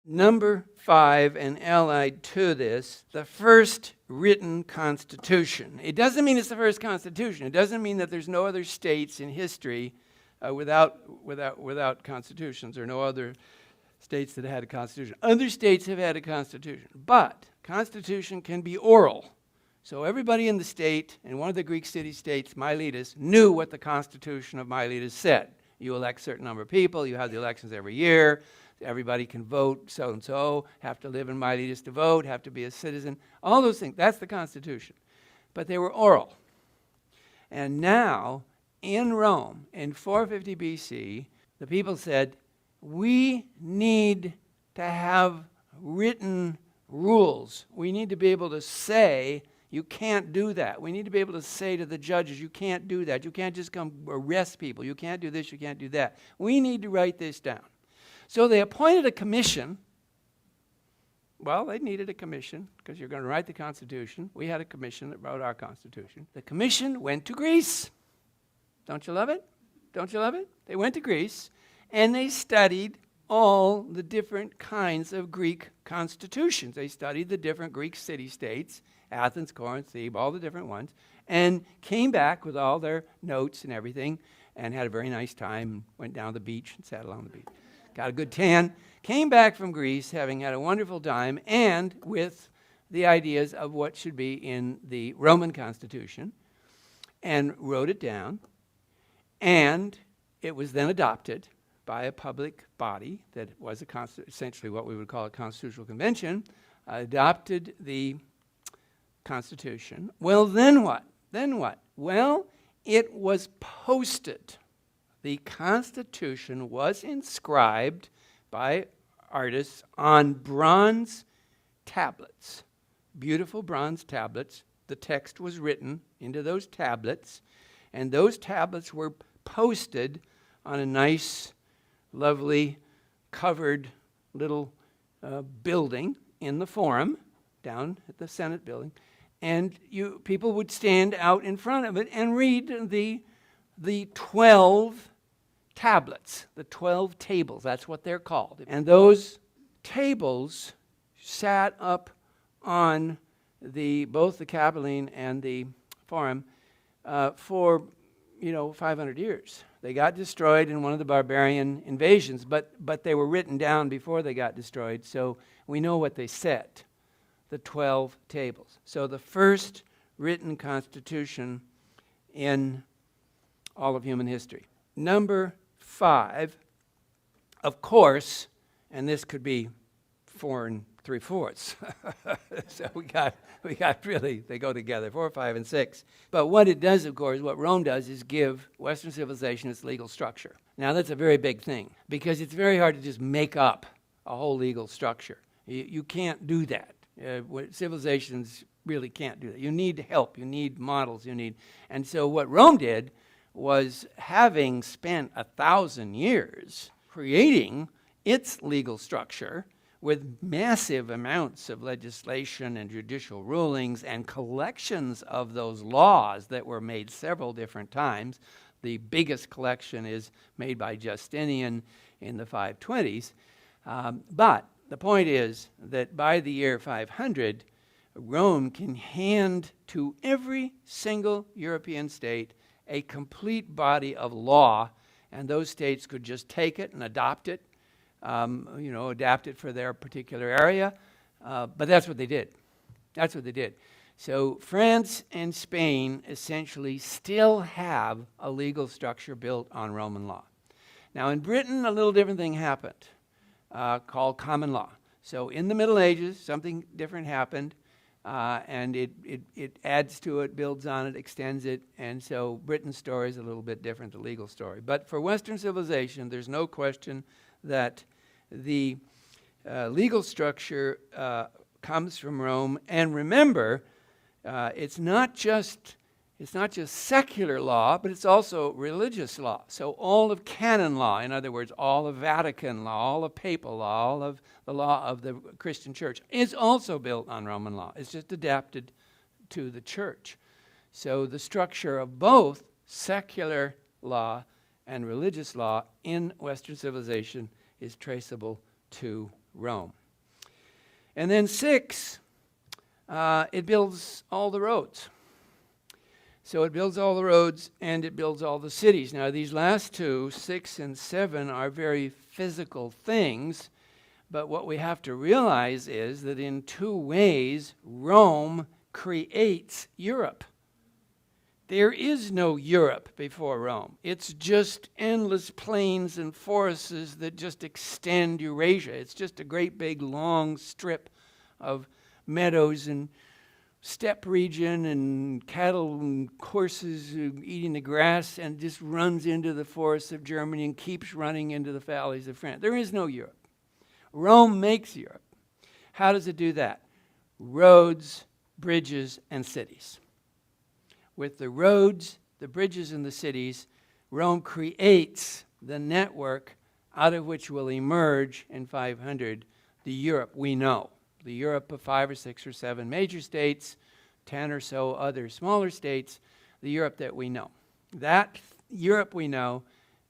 Number 5, and allied to this, the first written constitution. It doesn't mean it's the first constitution. It doesn't mean that there's no other states in history without constitutions, or no other states that had a constitution. Other states have had a constitution, but constitution can be oral. So everybody in the state, in one of the Greek city-states, Miletus, knew what the constitution of Miletus said. You elect a certain number of people, you have the elections every year, everybody can vote so-and-so, have to live in Miletus to vote, have to be a citizen, all those things. That's the constitution. But they were oral. And now, in Rome, in 450 BC, the people said, we need to have written rules. We need to be able to say, you can't do that. We need to be able to say to the judges, you can't do that. You can't just come arrest people. You can't do this, you can't do that. We need to write this down. So they appointed a commission. Well, they needed a commission because you're going to write the Constitution. We had a commission that wrote our Constitution. The commission went to Greece. Don't you love it? Don't you love it? They went to Greece and they studied all the different kinds of Greek constitutions. They studied the different Greek city-states, Athens, Corinth, Thebes, all the different ones, and came back with all their notes and everything and had a very nice time and went down to the beach and sat along the beach. Got a good tan, came back from Greece having had a wonderful time and with the ideas of what should be in the Roman Constitution and wrote it down, and it was then adopted by a public body that was essentially what we would call a constitutional convention, adopted the Constitution. Well, then what? Then what? Well, it was posted. The Constitution was inscribed by artists on bronze tablets, beautiful bronze tablets. The text was written into those tablets, and those tablets were posted on a nice, lovely, covered little building in the Forum, down at the Senate building, and people would stand out in front of it and read the 12 tablets, the 12 tables, that's what they're called. And those tables sat up on both the Capitoline and the Forum for 500 years. They got destroyed in one of the barbarian invasions, but they were written down before they got destroyed, so we know what they said, the 12 tables. So the first written constitution in all of human history. Number 5, of course, and this could be 4 3/4. So we got really, they go together, 4, 5, and 6. But what it does, of course, what Rome does is give Western civilization its legal structure. Now that's a very big thing because it's very hard to just make up a whole legal structure. You can't do that. Civilizations really can't do that. You need help, you need models, and so what Rome did was, having spent 1,000 years creating its legal structure with massive amounts of legislation and judicial rulings and collections of those laws that were made several different times. The biggest collection is made by Justinian in the 520s. But the point is that by the year 500, Rome can hand to every single European state a complete body of law, and those states could just take it and adopt it, adapt it for their particular area. But that's what they did. That's what they did. So France and Spain essentially still have a legal structure built on Roman law. Now in Britain, a little different thing happened, called common law. So in the Middle Ages, something different happened. And it adds to it, builds on it, extends it, and so Britain's story is a little bit different, the legal story. But for Western civilization, there's no question that the legal structure comes from Rome. And remember, it's not just secular law, but it's also religious law. So all of canon law, in other words, all of Vatican law, all of papal law, all of the law of the Christian church is also built on Roman law. It's just adapted to the church. So the structure of both secular law and religious law in Western civilization is traceable to Rome. And then 6, it builds all the roads. So it builds all the roads and it builds all the cities. Now these last 2, 6 and 7, are very physical things, but what we have to realize is that in 2 ways, Rome creates Europe. There is no Europe before Rome. It's just endless plains and forests that just extend Eurasia. It's just a great big long strip of meadows and steppe region and cattle and horses eating the grass, and just runs into the forests of Germany and keeps running into the valleys of France. There is no Europe. Rome makes Europe. How does it do that? Roads, bridges, and cities. With the roads, the bridges, and the cities, Rome creates the network out of which will emerge in 500 the Europe we know. The Europe of 5 or 6 or 7 major states, 10 or so other smaller states, the Europe that we know. That Europe we know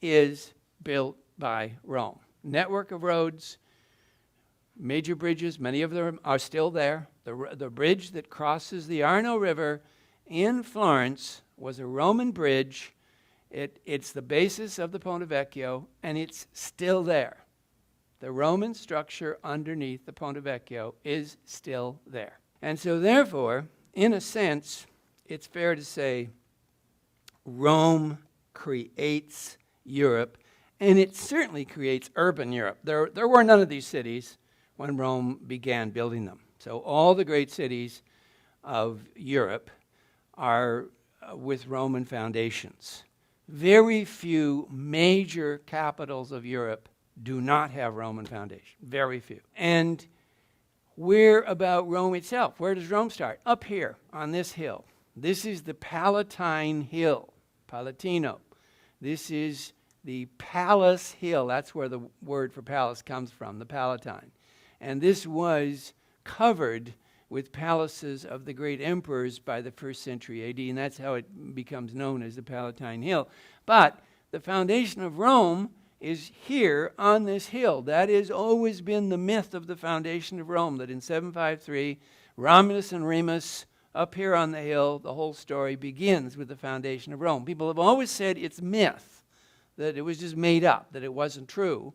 is built by Rome. Network of roads, major bridges, many of them are still there. The bridge that crosses the Arno River in Florence was a Roman bridge. It's the basis of the Ponte Vecchio, and it's still there. The Roman structure underneath the Ponte Vecchio is still there. And so therefore, in a sense, it's fair to say Rome creates Europe, and it certainly creates urban Europe. There were none of these cities when Rome began building them. So all the great cities of Europe are with Roman foundations. Very few major capitals of Europe do not have Roman foundation. Very few. And where about Rome itself? Where does Rome start? Up here on this hill. This is the Palatine Hill, Palatino. This is the Palace Hill. That's where the word for palace comes from, the Palatine. And this was covered with palaces of the great emperors by the 1st century AD, and that's how it becomes known as the Palatine Hill. But the foundation of Rome is here on this hill. That has always been the myth of the foundation of Rome, that in 753, Romulus and Remus, up here on the hill, the whole story begins with the foundation of Rome. People have always said it's myth, that it was just made up, that it wasn't true.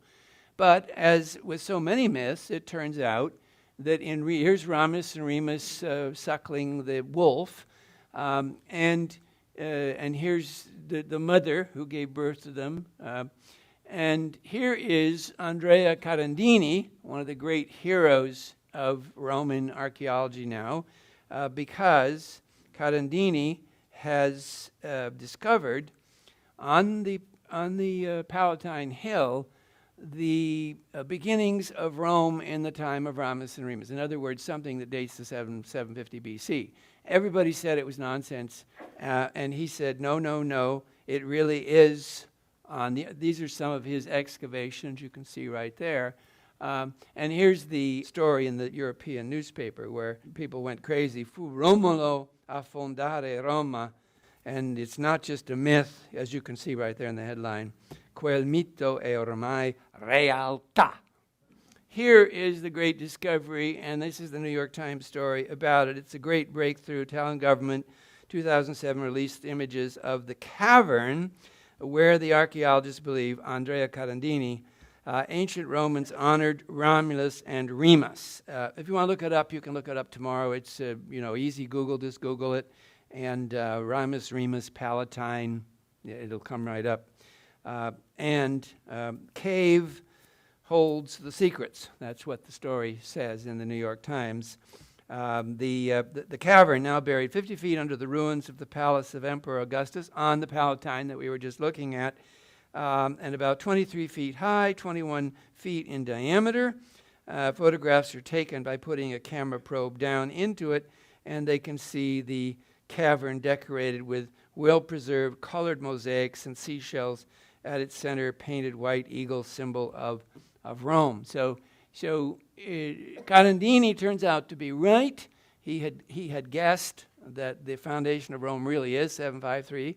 But as with so many myths, it turns out that here's Romulus and Remus suckling the wolf, and here's the mother who gave birth to them. And here is Andrea Carandini, one of the great heroes of Roman archaeology now, because Carandini has discovered on the Palatine Hill the beginnings of Rome in the time of Romulus and Remus. In other words, something that dates to 750 BC. Everybody said it was nonsense, and he said, no, it really is. These are some of his excavations you can see right there. And here's the story in the European newspaper where people went crazy. Fu Romolo a fondare Roma. And it's not just a myth, as you can see right there in the headline. Quel mito è ormai realtà. Here is the great discovery, and this is the New York Times story about it. It's a great breakthrough. Italian government, 2007, released images of the cavern where the archaeologists believe Andrea Carandini, ancient Romans honored Romulus and Remus. If you want to look it up, you can look it up tomorrow. It's easy Google, just Google it. And Romulus, Remus, Palatine, it'll come right up. Cave holds the secrets. That's what the story says in the New York Times. The cavern, now buried 50 feet under the ruins of the palace of Emperor Augustus on the Palatine that we were just looking at, and about 23 feet high, 21 feet in diameter. Photographs are taken by putting a camera probe down into it, and they can see the cavern decorated with well-preserved colored mosaics and seashells at its center, painted white eagle, symbol of Rome. So Carandini turns out to be right. He had guessed that the foundation of Rome really is 753.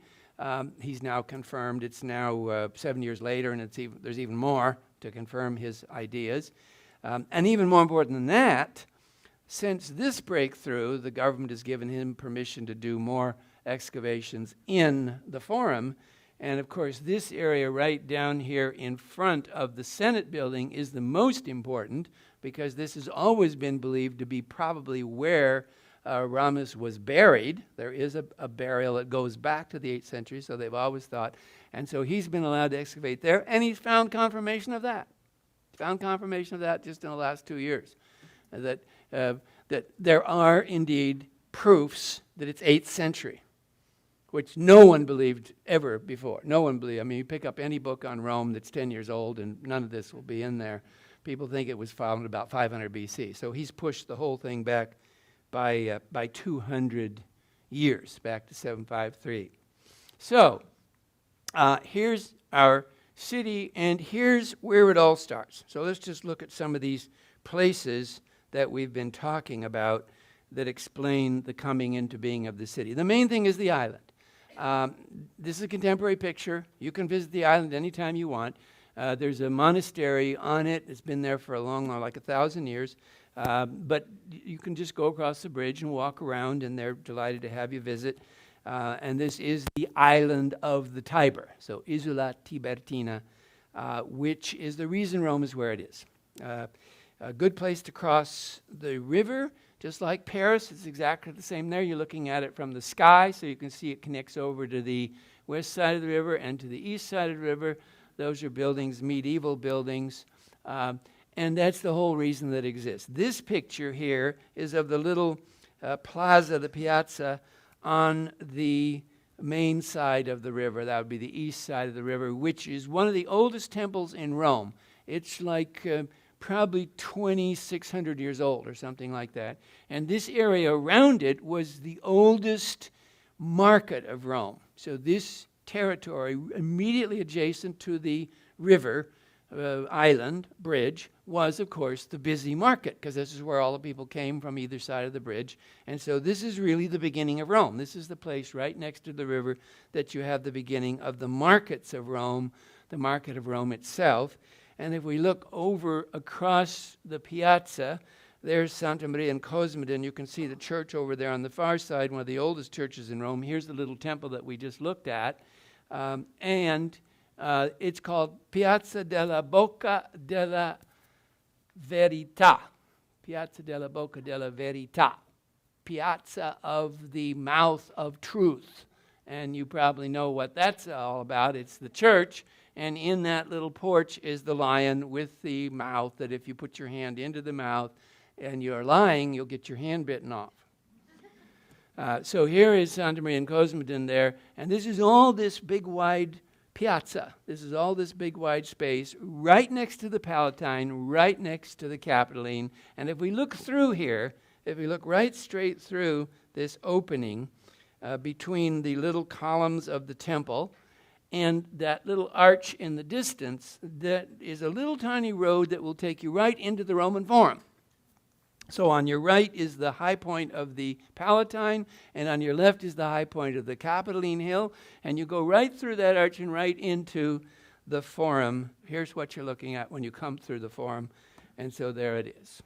He's now confirmed. It's now 7 years later, and there's even more to confirm his ideas. And even more important than that, since this breakthrough, the government has given him permission to do more excavations in the Forum. And of course, this area right down here in front of the Senate building is the most important, because this has always been believed to be probably where Ramses was buried. There is a burial that goes back to the 8th century, so they've always thought. And so he's been allowed to excavate there, and he's found confirmation of that. Found confirmation of that just in the last 2 years, that there are indeed proofs that it's 8th century, which no one believed ever before. No one believed. I mean, you pick up any book on Rome that's 10 years old, and none of this will be in there. People think it was founded about 500 BC. So he's pushed the whole thing back by 200 years, back to 753. So here's our city, and here's where it all starts. So let's just look at some of these places that we've been talking about that explain the coming into being of the city. The main thing is the island. This is a contemporary picture. You can visit the island anytime you want. There's a monastery on it. It's been there for a long, like 1,000 years. But you can just go across the bridge and walk around, and they're delighted to have you visit. And this is the island of the Tiber, so Isola Tibertina, which is the reason Rome is where it is. A good place to cross the river, just like Paris. It's exactly the same there. You're looking at it from the sky, so you can see it connects over to the west side of the river and to the east side of the river. Those are buildings, medieval buildings, and that's the whole reason that it exists. This picture here is of the little plaza, the piazza, on the main side of the river. That would be the east side of the river, which is one of the oldest temples in Rome. It's like probably 2,600 years old or something like that. And this area around it was the oldest market of Rome. So this territory immediately adjacent to the river, island, bridge, was, of course, the busy market, because this is where all the people came from either side of the bridge. And so this is really the beginning of Rome. This is the place right next to the river that you have the beginning of the markets of Rome, the market of Rome itself. And if we look over across the piazza, there's Santa Maria in Cosmedin. You can see the church over there on the far side, one of the oldest churches in Rome. Here's the little temple that we just looked at. It's called Piazza della Bocca della Verità. Piazza della Bocca della Verità. Piazza of the mouth of truth. And you probably know what that's all about. It's the church. And in that little porch is the lion with the mouth, that if you put your hand into the mouth and you're lying, you'll get your hand bitten off. So here is Santa Maria in Cosmedin there. And this is all this big wide piazza. This is all this big wide space right next to the Palatine, right next to the Capitoline. And if we look through here, if we look right straight through this opening between the little columns of the temple and that little arch in the distance, that is a little tiny road that will take you right into the Roman Forum. So on your right is the high point of the Palatine, and on your left is the high point of the Capitoline Hill, and you go right through that arch and right into the Forum. Here's what you're looking at when you come through the Forum, and so there it is.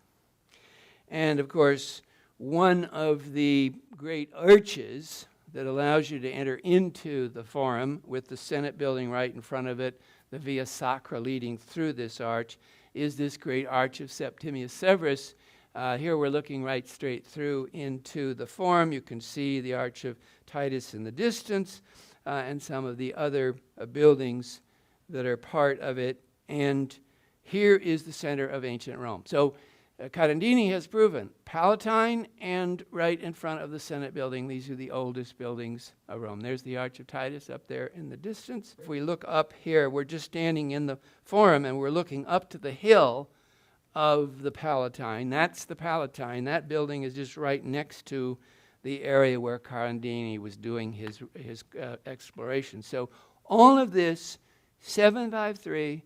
And of course, one of the great arches that allows you to enter into the Forum, with the Senate building right in front of it, the Via Sacra leading through this arch, is this great arch of Septimius Severus. Here we're looking right straight through into the Forum. You can see the Arch of Titus in the distance, and some of the other buildings that are part of it. And here is the center of ancient Rome. So Carandini has proven Palatine and right in front of the Senate building, these are the oldest buildings of Rome. There's the Arch of Titus up there in the distance. If we look up here, we're just standing in the Forum and we're looking up to the hill of the Palatine. That's the Palatine. That building is just right next to the area where Carandini was doing his exploration. So all of this, 753,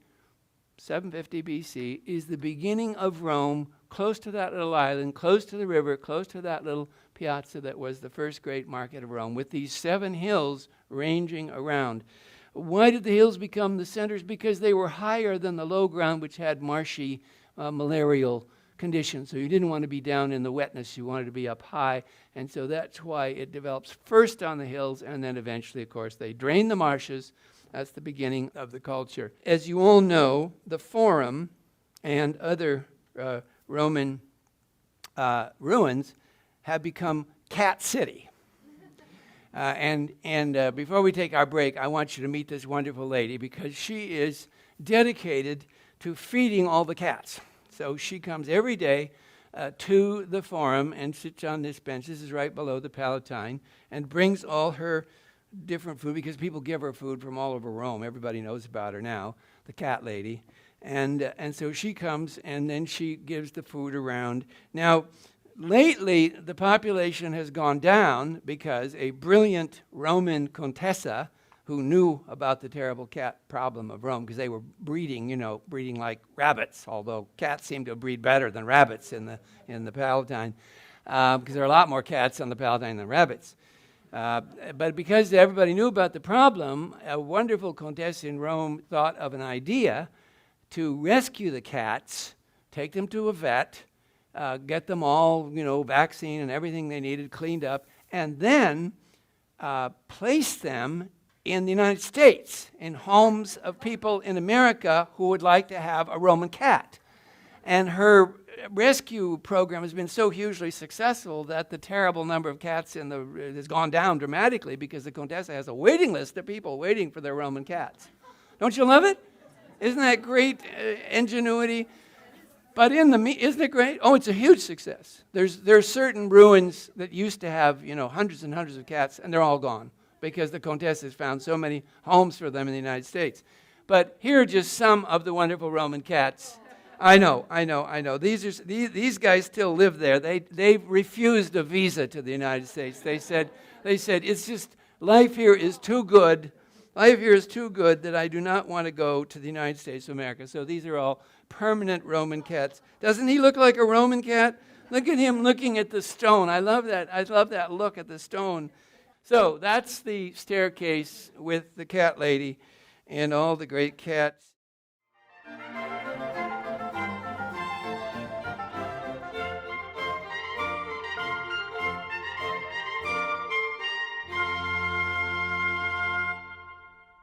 750 BC, is the beginning of Rome, close to that little island, close to the river, close to that little piazza that was the first great market of Rome, with these 7 hills ranging around. Why did the hills become the centers? Because they were higher than the low ground, which had marshy malarial conditions. So you didn't want to be down in the wetness. You wanted to be up high. And so that's why it develops first on the hills, and then eventually, of course, they drain the marshes. That's the beginning of the culture. As you all know, the Forum and other Roman ruins have become Cat City. And before we take our break, I want you to meet this wonderful lady because she is dedicated to feeding all the cats. So she comes every day to the Forum and sits on this bench. This is right below the Palatine, and brings all her different food because people give her food from all over Rome. Everybody knows about her now, the cat lady. And so she comes, and then she gives the food around. Now, lately, the population has gone down because a brilliant Roman contessa who knew about the terrible cat problem of Rome, because they were breeding like rabbits, although cats seem to breed better than rabbits in the Palatine, because there are a lot more cats on the Palatine than rabbits. But because everybody knew about the problem, a wonderful contessa in Rome thought of an idea to rescue the cats, take them to a vet, get them all, vaccine and everything they needed cleaned up, and then place them in the United States, in homes of people in America who would like to have a Roman cat. And her rescue program has been so hugely successful that the terrible number of cats has gone down dramatically because the Contessa has a waiting list of people waiting for their Roman cats. Don't you love it? Isn't that great ingenuity? But isn't it great? Oh, it's a huge success. There's certain ruins that used to have hundreds and hundreds of cats, and they're all gone because the Contessa has found so many homes for them in the United States. But here are just some of the wonderful Roman cats. I know. These guys still live there. They refused a visa to the United States. They said it's just life here is too good. Life here is too good that I do not want to go to the United States of America. So these are all permanent Roman cats. Doesn't he look like a Roman cat? Look at him looking at the stone. I love that. I love that look at the stone. So that's the staircase with the cat lady and all the great cats.